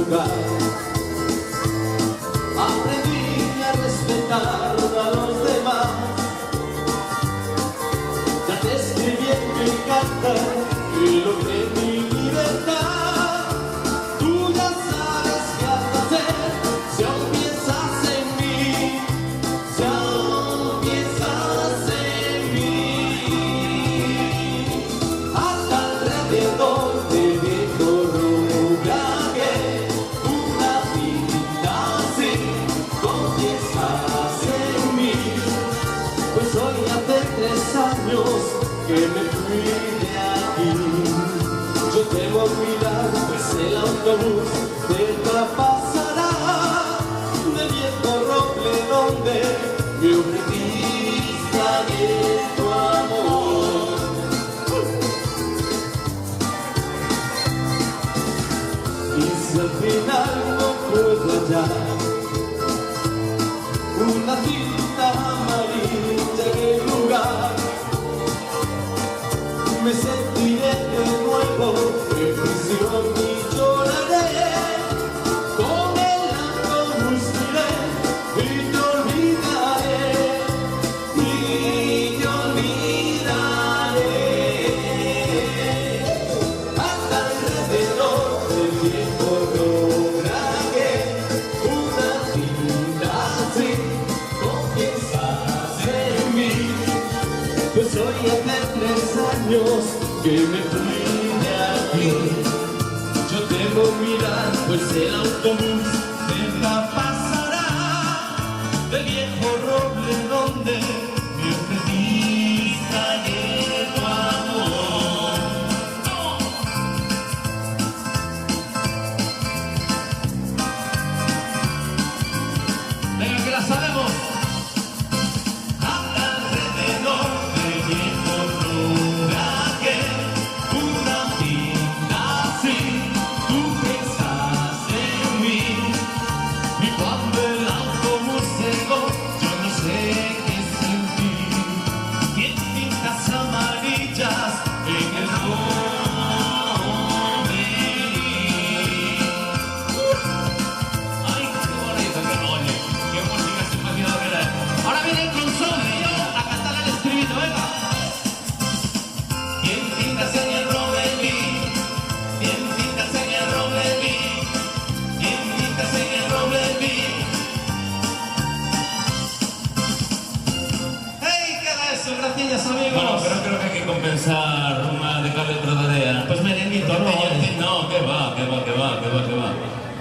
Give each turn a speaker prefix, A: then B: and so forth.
A: lugar. Aprendí a respetar a los demás. Ya te escribí en mi carta y logré mi libertad. Tú ya sabes qué has de hacer si aún piensas en mí, si aún piensas en mí. Hasta alrededor de viejo rubraje, una vida así, confiesas en mí. Pues hoy hace 3 años que me fui de aquí. Yo debo mirar, pues el autobús cerca pasará del viejo roble donde me ofreciste ayer tu amor. Y si al final no puedo hallar una cinta amarilla en el lugar, me sentiré de nuevo en prisión y lloraré. Con el autobús iré y te olvidaré, y te olvidaré. Hasta alrededor del viejo robraje, una cinta así, confiesas en mí. Pues hoy hace 3 años que me fui de aquí. Yo debo mirar, pues el autobús cerca pasará del viejo roble donde me ofreciste ayer tu amor. Venga, que la sabemos. Gracias, amigos.
B: Bueno, pero creo que hay que compensar una de cal y otra de arena.
A: Pues merenguito,
B: No, que va.